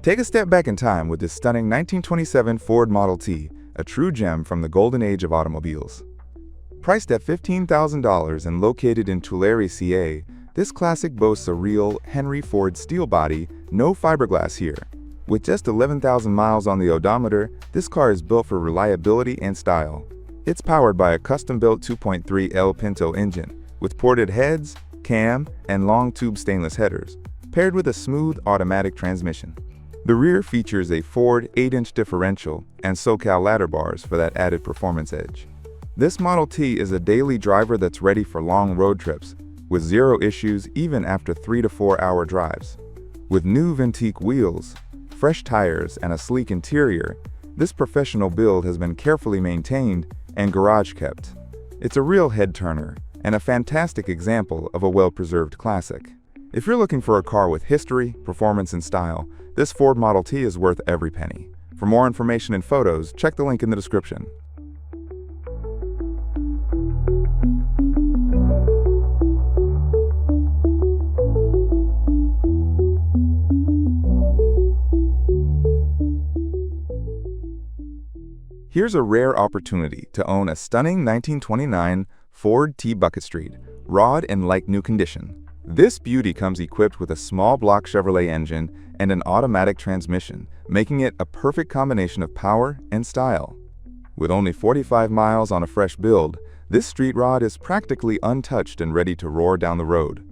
Take a step back in time with this stunning 1927 Ford Model T, a true gem from the golden age of automobiles. Priced at $15,000 and located in Tulare, CA, this classic boasts a real Henry Ford steel body, no fiberglass here. With just 11,000 miles on the odometer, this car is built for reliability and style. It's powered by a custom-built 2.3L Pinto engine, with ported heads, cam, and long-tube stainless headers, paired with a smooth automatic transmission. The rear features a Ford 8-inch differential and SoCal ladder bars for that added performance edge. This Model T is a daily driver that's ready for long road trips, with zero issues even after 3 to 4 hour drives. With new Ventique wheels, fresh tires, and a sleek interior, this professional build has been carefully maintained and garage kept. It's a real head-turner and a fantastic example of a well-preserved classic. If you're looking for a car with history, performance, and style, this Ford Model T is worth every penny. For more information and photos, check the link in the description. Here's a rare opportunity to own a stunning 1929 Ford T Bucket Street, raw and like new condition. This beauty comes equipped with a small block Chevrolet engine and an automatic transmission, making it a perfect combination of power and style. With only 45 miles on a fresh build, this street rod is practically untouched and ready to roar down the road.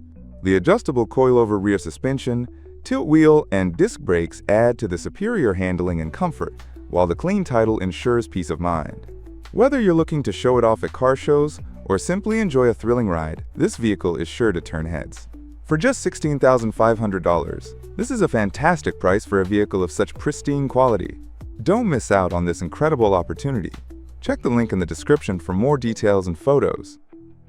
The adjustable coilover rear suspension, tilt wheel, and disc brakes add to the superior handling and comfort, while the clean title ensures peace of mind. Whether you're looking to show it off at car shows or simply enjoy a thrilling ride, this vehicle is sure to turn heads. For just $16,500, this is a fantastic price for a vehicle of such pristine quality. Don't miss out on this incredible opportunity. Check the link in the description for more details and photos.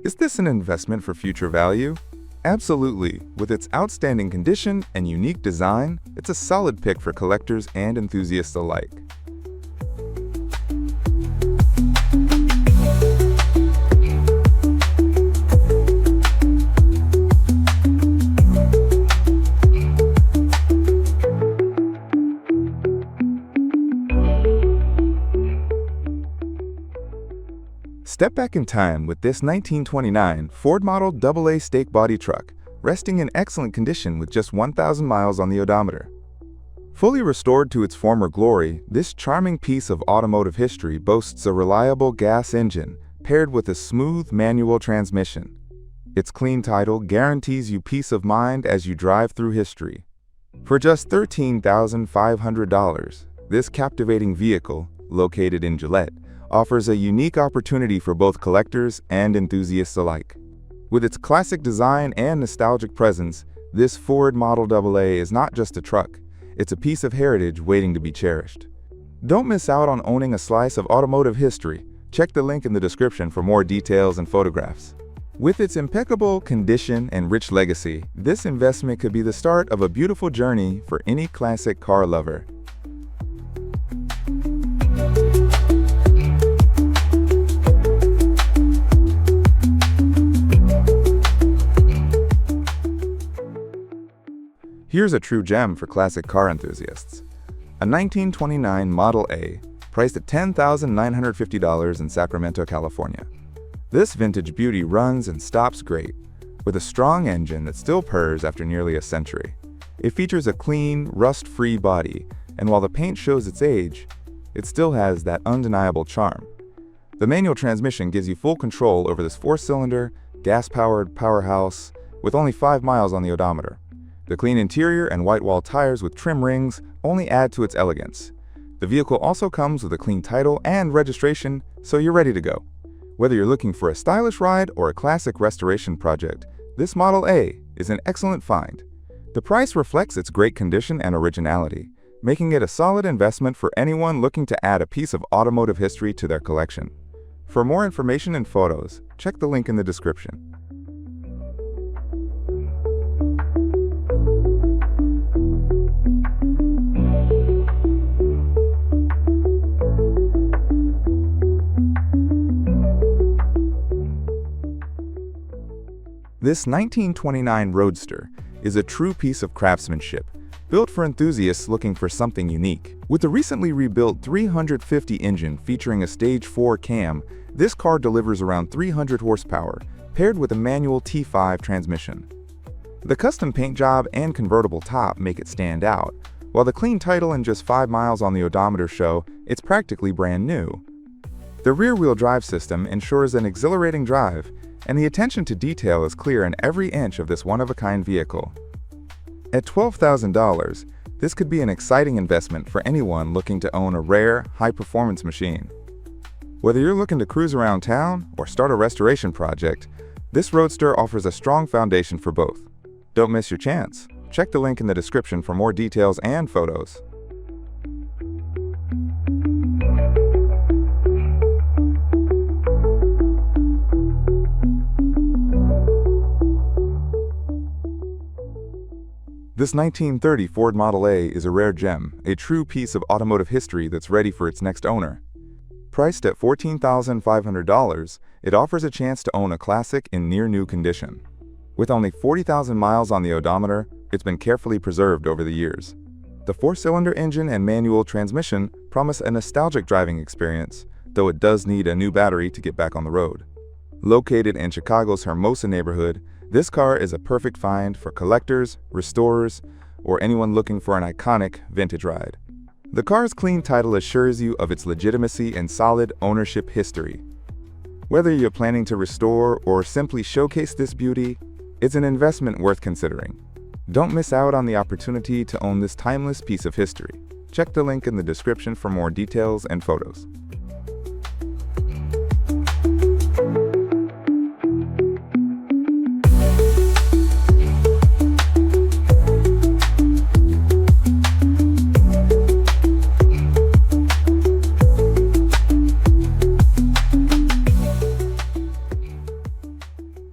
Is this an investment for future value? Absolutely. With its outstanding condition and unique design, it's a solid pick for collectors and enthusiasts alike. Step back in time with this 1929 Ford Model AA stake body truck, resting in excellent condition with just 1,000 miles on the odometer. Fully restored to its former glory, this charming piece of automotive history boasts a reliable gas engine paired with a smooth manual transmission. Its clean title guarantees you peace of mind as you drive through history. For just $13,500, this captivating vehicle, located in Gillette, offers a unique opportunity for both collectors and enthusiasts alike. With its classic design and nostalgic presence, this Ford Model AA is not just a truck, it's a piece of heritage waiting to be cherished. Don't miss out on owning a slice of automotive history. Check the link in the description for more details and photographs. With its impeccable condition and rich legacy, this investment could be the start of a beautiful journey for any classic car lover. Here's a true gem for classic car enthusiasts. A 1929 Model A, priced at $10,950 in Sacramento, California. This vintage beauty runs and stops great, with a strong engine that still purrs after nearly a century. It features a clean, rust-free body, and while the paint shows its age, it still has that undeniable charm. The manual transmission gives you full control over this 4-cylinder, gas-powered powerhouse with only 5 miles on the odometer. The clean interior and white-wall tires with trim rings only add to its elegance. The vehicle also comes with a clean title and registration, so you're ready to go. Whether you're looking for a stylish ride or a classic restoration project, this Model A is an excellent find. The price reflects its great condition and originality, making it a solid investment for anyone looking to add a piece of automotive history to their collection. For more information and photos, check the link in the description. This 1929 Roadster is a true piece of craftsmanship, built for enthusiasts looking for something unique. With the recently rebuilt 350 engine featuring a Stage 4 cam, this car delivers around 300 horsepower, paired with a manual T5 transmission. The custom paint job and convertible top make it stand out, while the clean title and just 5 miles on the odometer show it's practically brand new. The rear-wheel drive system ensures an exhilarating drive, and the attention to detail is clear in every inch of this one-of-a-kind vehicle. At $12,000, this could be an exciting investment for anyone looking to own a rare, high-performance machine. Whether you're looking to cruise around town or start a restoration project, this Roadster offers a strong foundation for both. Don't miss your chance. Check the link in the description for more details and photos. This 1930 Ford Model A is a rare gem, a true piece of automotive history that's ready for its next owner. Priced at $14,500, it offers a chance to own a classic in near-new condition. With only 40,000 miles on the odometer, it's been carefully preserved over the years. The 4-cylinder engine and manual transmission promise a nostalgic driving experience, though it does need a new battery to get back on the road. Located in Chicago's Hermosa neighborhood, this car is a perfect find for collectors, restorers, or anyone looking for an iconic vintage ride. The car's clean title assures you of its legitimacy and solid ownership history. Whether you're planning to restore or simply showcase this beauty, it's an investment worth considering. Don't miss out on the opportunity to own this timeless piece of history. Check the link in the description for more details and photos.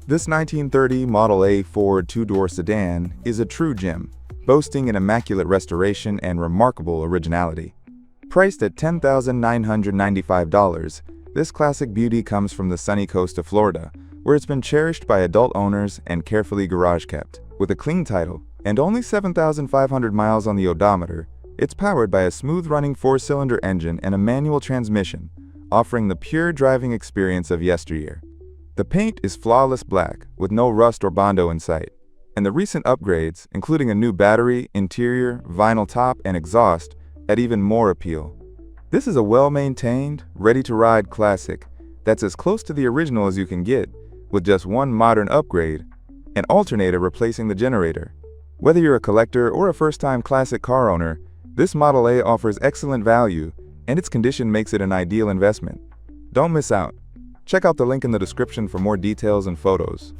This 1930 Model A Ford two-door sedan is a true gem, boasting an immaculate restoration and remarkable originality. Priced at $10,995, this classic beauty comes from the sunny coast of Florida, where it's been cherished by adult owners and carefully garage-kept. With a clean title and only 7,500 miles on the odometer, it's powered by a smooth-running 4-cylinder engine and a manual transmission, offering the pure driving experience of yesteryear. The paint is flawless black, with no rust or bondo in sight, and the recent upgrades, including a new battery, interior, vinyl top, and exhaust, add even more appeal. This is a well-maintained, ready-to-ride classic that's as close to the original as you can get, with just one modern upgrade, an alternator replacing the generator. Whether you're a collector or a first-time classic car owner, this Model A offers excellent value, and its condition makes it an ideal investment. Don't miss out. Check out the link in the description for more details and photos.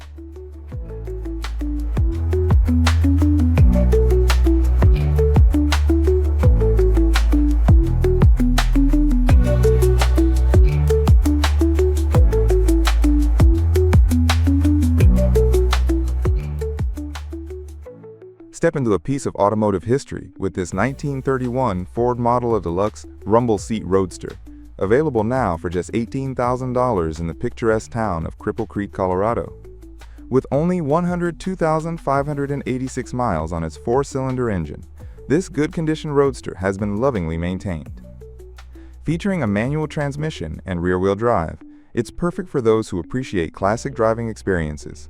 Step into a piece of automotive history with this 1931 Ford Model A Deluxe Rumble Seat Roadster. Available now for just $18,000 in the picturesque town of Cripple Creek, Colorado. With only 102,586 miles on its 4-cylinder engine, this good-condition Roadster has been lovingly maintained. Featuring a manual transmission and rear-wheel drive, it's perfect for those who appreciate classic driving experiences.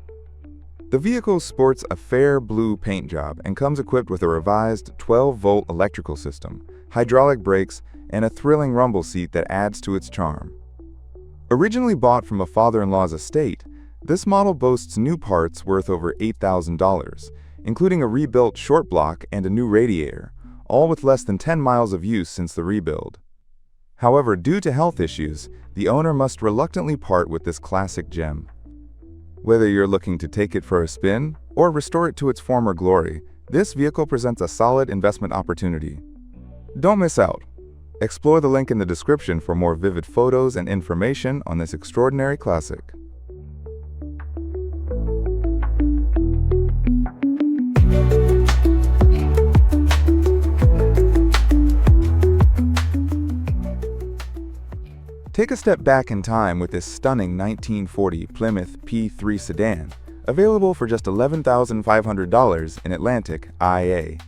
The vehicle sports a fair blue paint job and comes equipped with a revised 12-volt electrical system, hydraulic brakes, and a thrilling rumble seat that adds to its charm. Originally bought from a father-in-law's estate, this model boasts new parts worth over $8,000, including a rebuilt short block and a new radiator, all with less than 10 miles of use since the rebuild. However, due to health issues, the owner must reluctantly part with this classic gem. Whether you're looking to take it for a spin or restore it to its former glory, this vehicle presents a solid investment opportunity. Don't miss out. Explore the link in the description for more vivid photos and information on this extraordinary classic. Take a step back in time with this stunning 1940 Plymouth P3 sedan, available for just $11,500 in Atlantic, IA.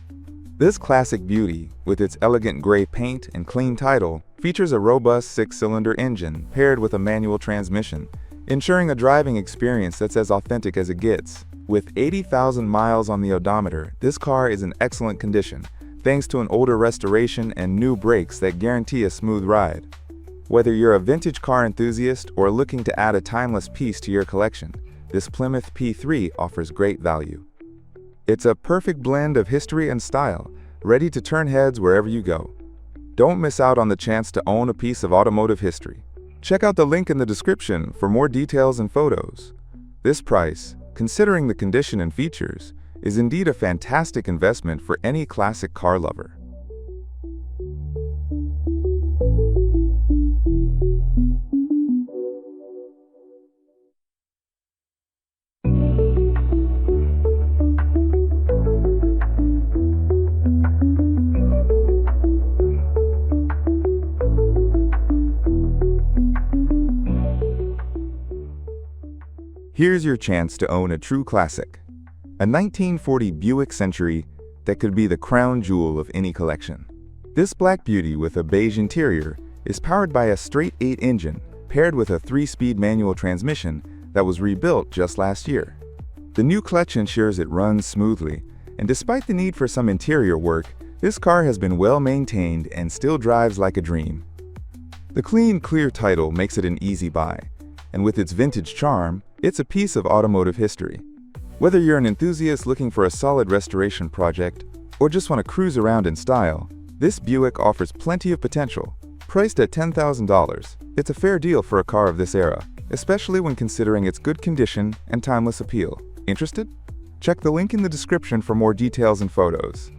This classic beauty, with its elegant gray paint and clean title, features a robust 6-cylinder engine paired with a manual transmission, ensuring a driving experience that's as authentic as it gets. With 80,000 miles on the odometer, this car is in excellent condition, thanks to an older restoration and new brakes that guarantee a smooth ride. Whether you're a vintage car enthusiast or looking to add a timeless piece to your collection, this Plymouth P3 offers great value. It's a perfect blend of history and style, ready to turn heads wherever you go. Don't miss out on the chance to own a piece of automotive history. Check out the link in the description for more details and photos. This price, considering the condition and features, is indeed a fantastic investment for any classic car lover. Here's your chance to own a true classic, a 1940 Buick Century that could be the crown jewel of any collection. This black beauty with a beige interior is powered by a straight-8 engine paired with a 3-speed manual transmission that was rebuilt just last year. The new clutch ensures it runs smoothly, and despite the need for some interior work, this car has been well maintained and still drives like a dream. The clean, clear title makes it an easy buy, and with its vintage charm, it's a piece of automotive history. Whether you're an enthusiast looking for a solid restoration project or just want to cruise around in style, this Buick offers plenty of potential. Priced at $10,000, it's a fair deal for a car of this era, especially when considering its good condition and timeless appeal. Interested? Check the link in the description for more details and photos.